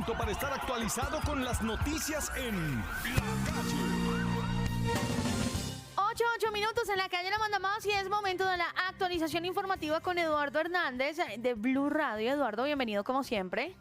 listo para estar actualizado con las noticias en La Calle. 8 minutos en la calle La Mandamás y es momento de la actualización informativa con Eduardo Hernández de Blue Radio. Eduardo, bienvenido como siempre.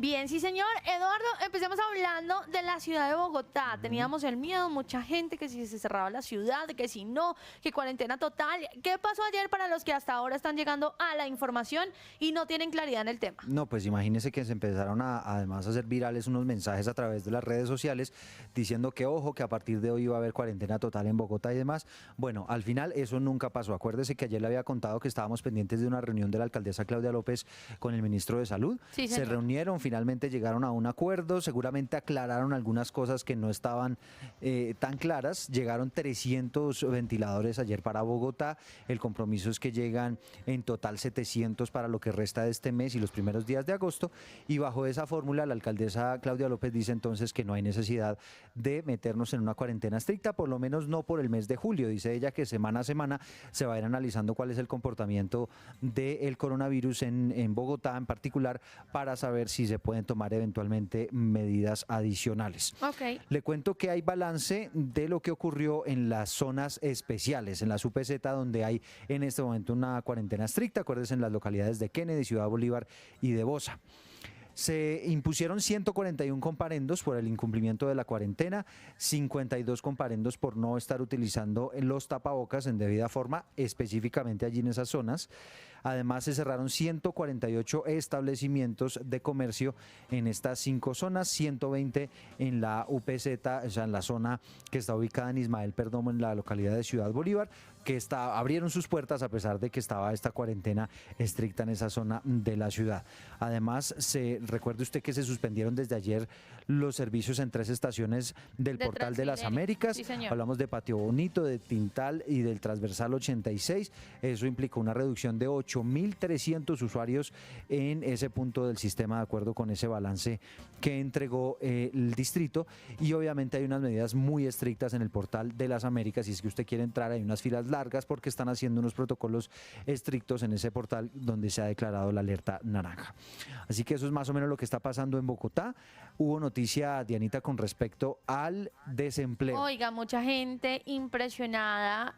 Bien, sí señor. Eduardo, empecemos hablando de la ciudad de Bogotá. Teníamos el miedo, mucha gente, que si se cerraba la ciudad, que si no, que cuarentena total. ¿Qué pasó ayer para los que hasta ahora están llegando a la información y no tienen claridad en el tema? No, pues imagínense que se empezaron además a hacer virales unos mensajes a través de las redes sociales diciendo que ojo, que a partir de hoy iba a haber cuarentena total en Bogotá y demás. Bueno, al final eso nunca pasó. Acuérdese que ayer le había contado que estábamos pendientes de una reunión de la alcaldesa Claudia López con el ministro de Salud. Sí, se reunieron, finalmente llegaron a un acuerdo, seguramente aclararon algunas cosas que no estaban tan claras. Llegaron 300 ventiladores ayer para Bogotá, el compromiso es que llegan en total 700 para lo que resta de este mes y los primeros días de agosto, y bajo esa fórmula la alcaldesa Claudia López dice entonces que no hay necesidad de meternos en una cuarentena estricta, por lo menos no por el mes de julio. Dice ella que semana a semana se va a ir analizando cuál es el comportamiento del coronavirus en Bogotá en particular, para saber si se pueden tomar eventualmente medidas adicionales. Okay. Le cuento que hay balance de lo que ocurrió en las zonas especiales, en las UPZ, donde hay en este momento una cuarentena estricta. Acuérdense, en las localidades de Kennedy, Ciudad Bolívar y de Bosa. Se impusieron 141 comparendos por el incumplimiento de la cuarentena, 52 comparendos por no estar utilizando los tapabocas en debida forma, específicamente allí en esas zonas. Además, se cerraron 148 establecimientos de comercio en estas 5 zonas, 120 en la UPZ, o sea, en la zona que está ubicada en Ismael Perdomo, en la localidad de Ciudad Bolívar, que abrieron sus puertas a pesar de que estaba esta cuarentena estricta en esa zona de la ciudad. Además, recuerde usted que se suspendieron desde ayer los servicios en 3 estaciones del Portal de las Américas. Sí, hablamos de Patio Bonito, de Tintal y del Transversal 86. Eso implicó una reducción de 8.300 usuarios en ese punto del sistema, de acuerdo con ese balance que entregó el distrito. Y obviamente hay unas medidas muy estrictas en el Portal de las Américas. Si es que usted quiere entrar, hay unas filas largas porque están haciendo unos protocolos estrictos en ese portal donde se ha declarado la alerta naranja. Así que eso es más o menos lo que está pasando en Bogotá. Hubo noticia, Dianita, con respecto al desempleo. Oiga, mucha gente impresionada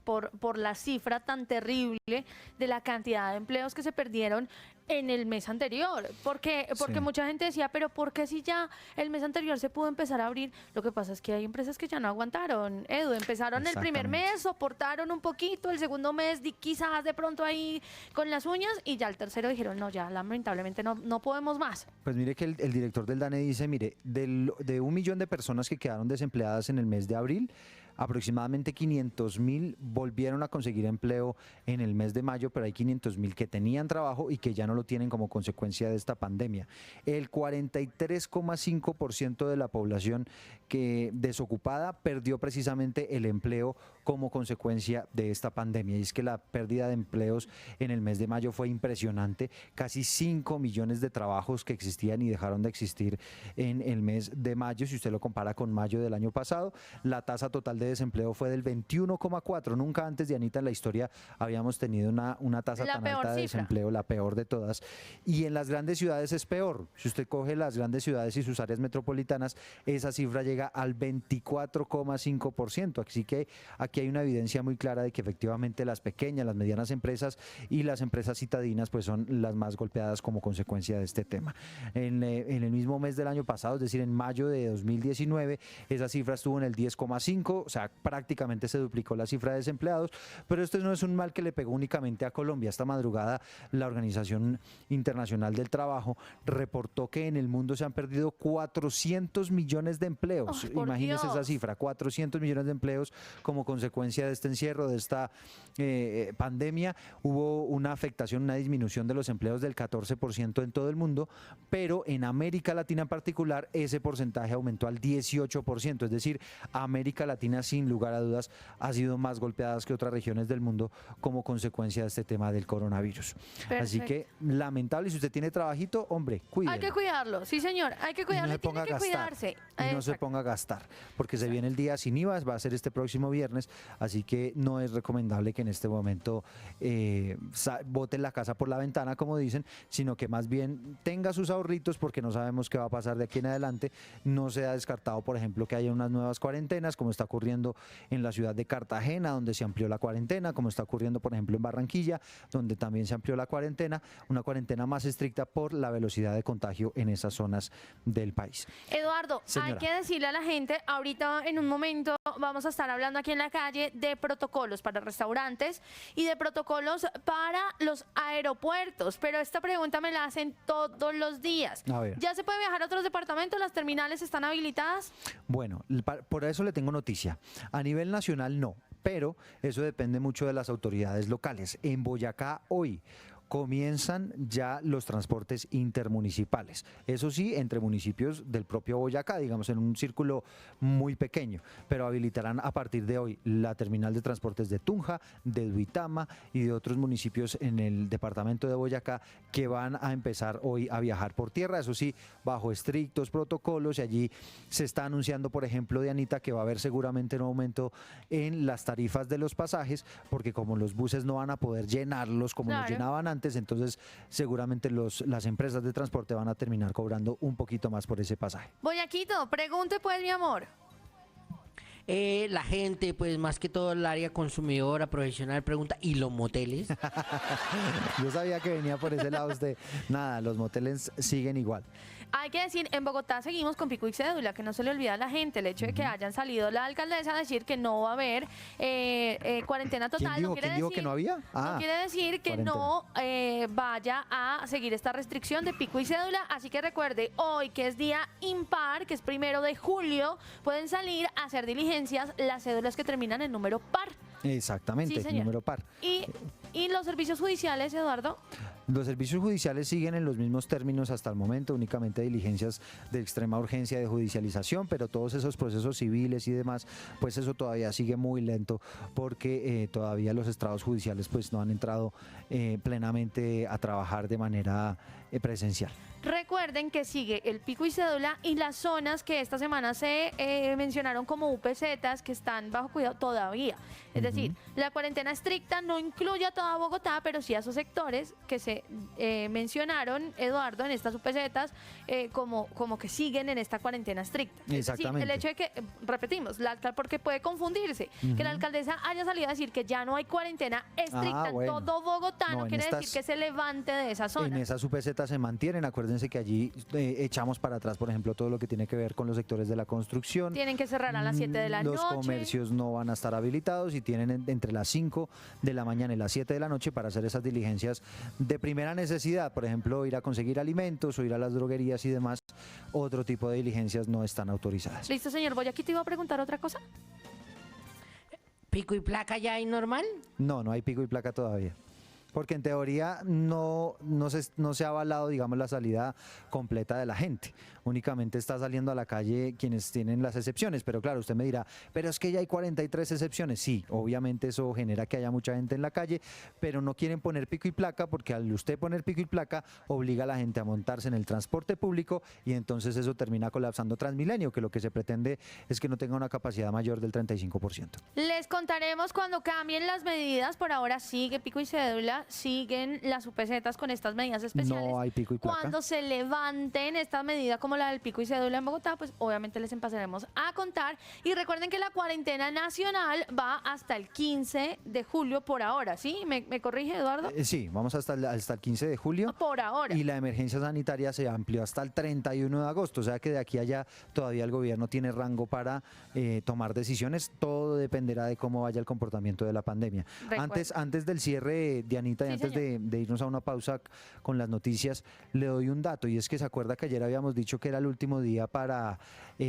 por la cifra tan terrible de la cantidad de empleos que se perdieron en el mes anterior, porque Sí. mucha gente decía, pero ¿por qué si ya el mes anterior se pudo empezar a abrir? Lo que pasa es que hay empresas que ya no aguantaron, Edu, empezaron el primer mes, soportaron un poquito, el segundo mes quizás de pronto ahí con las uñas, y ya el tercero dijeron, no, ya lamentablemente no podemos más. Pues mire que el director del DANE dice, mire, de 1 millón de personas que quedaron desempleadas en el mes de abril, aproximadamente 500.000 volvieron a conseguir empleo en el mes de mayo, pero hay 500.000 que tenían trabajo y que ya no lo tienen como consecuencia de esta pandemia. El 43,5% de la población que desocupada perdió precisamente el empleo como consecuencia de esta pandemia. Y es que la pérdida de empleos en el mes de mayo fue impresionante. Casi 5 millones de trabajos que existían y dejaron de existir en el mes de mayo. Si usted lo compara con mayo del año pasado, la tasa total de desempleo fue del 21,4. Nunca antes, Dianita, en la historia habíamos tenido una tasa tan alta de desempleo, la peor de todas. Y en las grandes ciudades es peor. Si usted coge las grandes ciudades y sus áreas metropolitanas, esa cifra llega al 24,5%. Así que aquí hay una evidencia muy clara de que efectivamente las pequeñas, las medianas empresas y las empresas citadinas pues son las más golpeadas como consecuencia de este tema. En el mismo mes del año pasado, es decir, en mayo de 2019, esa cifra estuvo en el 10,5%, o sea, prácticamente se duplicó la cifra de desempleados, pero esto no es un mal que le pegó únicamente a Colombia. Esta madrugada la Organización Internacional del Trabajo reportó que en el mundo se han perdido 400 millones de empleos. Imagínense esa cifra, 400 millones de empleos como consecuencia de este encierro, de esta pandemia. Hubo una afectación, una disminución de los empleos del 14% en todo el mundo, pero en América Latina en particular ese porcentaje aumentó al 18%, es decir, América Latina sin lugar a dudas ha sido más golpeada que otras regiones del mundo como consecuencia de este tema del coronavirus. Perfecto. Así que lamentable, si usted tiene trabajito, hombre, cuídelo. Hay que cuidarlo, sí señor, hay que cuidarlo, y tiene que cuidarse. Y no se ponga a gastar, porque se viene el día sin IVA, va a ser este próximo viernes, así que no es recomendable que en este momento boten la casa por la ventana, como dicen, sino que más bien tenga sus ahorritos porque no sabemos qué va a pasar de aquí en adelante. No se ha descartado, por ejemplo, que haya unas nuevas cuarentenas, como está ocurriendo en la ciudad de Cartagena, donde se amplió la cuarentena, como está ocurriendo, por ejemplo, en Barranquilla, donde también se amplió la cuarentena, una cuarentena más estricta por la velocidad de contagio en esas zonas del país. Eduardo, Señora. hay que decirle a la gente, ahorita en un momento vamos a estar hablando aquí en la calle de protocolos para restaurantes y de protocolos para los aeropuertos, pero esta pregunta me la hacen todos los días. A ver. ¿Ya se puede viajar a otros departamentos? ¿Las terminales están habilitadas? Bueno, por eso le tengo noticia. A nivel nacional no, pero eso depende mucho de las autoridades locales. En Boyacá hoy comienzan ya los transportes intermunicipales. Eso sí, entre municipios del propio Boyacá, digamos en un círculo muy pequeño, pero habilitarán a partir de hoy la terminal de transportes de Tunja, de Duitama y de otros municipios en el departamento de Boyacá que van a empezar hoy a viajar por tierra, eso sí, bajo estrictos protocolos, y allí se está anunciando, por ejemplo, Dianita, que va a haber seguramente un aumento en las tarifas de los pasajes, porque como los buses no van a poder llenarlos como los Claro. llenaban antes, entonces seguramente las empresas de transporte van a terminar cobrando un poquito más por ese pasaje. Boyaquito, pregunte pues, mi amor. La gente, pues más que todo el área consumidora, profesional, pregunta, ¿y los moteles? Yo sabía que venía por ese lado usted. Nada, los moteles siguen igual. Hay que decir, en Bogotá seguimos con pico y cédula, que no se le olvida a la gente el hecho de que hayan salido la alcaldesa a decir que no va a haber cuarentena total. ¿Quién dijo que no había? No quiere decir que no vaya a seguir esta restricción de pico y cédula. Así que recuerde, hoy que es día impar, que es 1 de julio, pueden salir a hacer diligencias las cédulas que terminan en número par. Exactamente, Sí, el señor. número par. Y los servicios judiciales, Eduardo. Los servicios judiciales siguen en los mismos términos hasta el momento, únicamente diligencias de extrema urgencia de judicialización, pero todos esos procesos civiles y demás, pues eso todavía sigue muy lento porque todavía los estrados judiciales pues no han entrado plenamente a trabajar de manera presencial. Recuerden que sigue el pico y cédula y las zonas que esta semana se mencionaron como UPZs que están bajo cuidado todavía. Es decir, la cuarentena estricta no incluye a toda Bogotá, pero sí a esos sectores que se mencionaron, Eduardo, en estas UPZs, como que siguen en esta cuarentena estricta. Exactamente. Es decir, el hecho de que, repetimos, porque puede confundirse, que la alcaldesa haya salido a decir que ya no hay cuarentena estricta bueno. en todo Bogotá, no en quiere estas- decir que se levante de esa zona. En esas UPZ se mantienen, acuérdense que allí echamos para atrás, por ejemplo, todo lo que tiene que ver con los sectores de la construcción. Tienen que cerrar a las 7 de la Los noche. comercios no van a estar habilitados y tienen entre las 5 de la mañana y las 7 de la noche para hacer esas diligencias de primera necesidad, por ejemplo, ir a conseguir alimentos o ir a las droguerías y demás. Otro tipo de diligencias no están autorizadas. Listo, señor Boyaquito, iba a preguntar otra cosa. ¿Pico y placa ya hay normal? No, no hay pico y placa todavía. Porque en teoría no se ha avalado, digamos, la salida completa de la gente. Únicamente está saliendo a la calle quienes tienen las excepciones. Pero claro, usted me dirá, pero es que ya hay 43 excepciones. Sí, obviamente eso genera que haya mucha gente en la calle, pero no quieren poner pico y placa porque al usted poner pico y placa obliga a la gente a montarse en el transporte público y entonces eso termina colapsando Transmilenio, que lo que se pretende es que no tenga una capacidad mayor del 35%. Les contaremos cuando cambien las medidas. Por ahora sigue pico y cédula, siguen las UPZs con estas medidas especiales. No hay pico y placa. Cuando se levanten esta medida como la del pico y cédula en Bogotá, pues obviamente les empezaremos a contar. Y recuerden que la cuarentena nacional va hasta el 15 de julio por ahora, ¿sí? ¿Me corrige, Eduardo? Sí, vamos hasta el 15 de julio. Por ahora. Y la emergencia sanitaria se amplió hasta el 31 de agosto, o sea que de aquí a allá todavía el gobierno tiene rango para tomar decisiones, todo dependerá de cómo vaya el comportamiento de la pandemia. Recuerda. Antes del cierre, Dianita, y Sí, antes de irnos a una pausa con las noticias, le doy un dato, y es que se acuerda que ayer habíamos dicho que era el último día para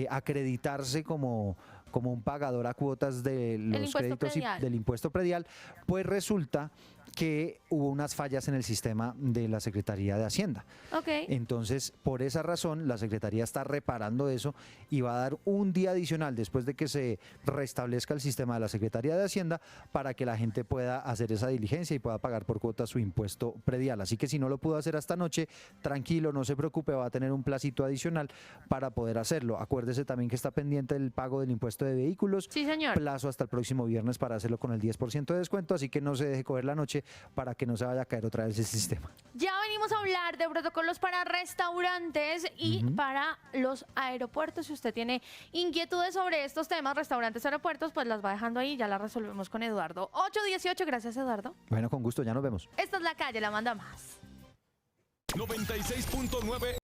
acreditarse como un pagador a cuotas de los impuesto créditos predial. del impuesto predial, pues resulta que hubo unas fallas en el sistema de la Secretaría de Hacienda. Ok. Entonces, por esa razón, la Secretaría está reparando eso y va a dar un día adicional después de que se restablezca el sistema de la Secretaría de Hacienda para que la gente pueda hacer esa diligencia y pueda pagar por cuota su impuesto predial. Así que si no lo pudo hacer esta noche, tranquilo, no se preocupe, va a tener un placito adicional para poder hacerlo. Acuérdese también que está pendiente el pago del impuesto de vehículos. Sí, señor. Plazo hasta el próximo viernes para hacerlo con el 10% de descuento, así que no se deje coger la noche para que no se vaya a caer otra vez el sistema. Ya venimos a hablar de protocolos para restaurantes y para los aeropuertos. Si usted tiene inquietudes sobre estos temas, restaurantes, aeropuertos, pues las va dejando ahí, ya las resolvemos con Eduardo. 8:18, gracias Eduardo. Bueno, con gusto, ya nos vemos. Esta es La Calle, la manda más. 96.9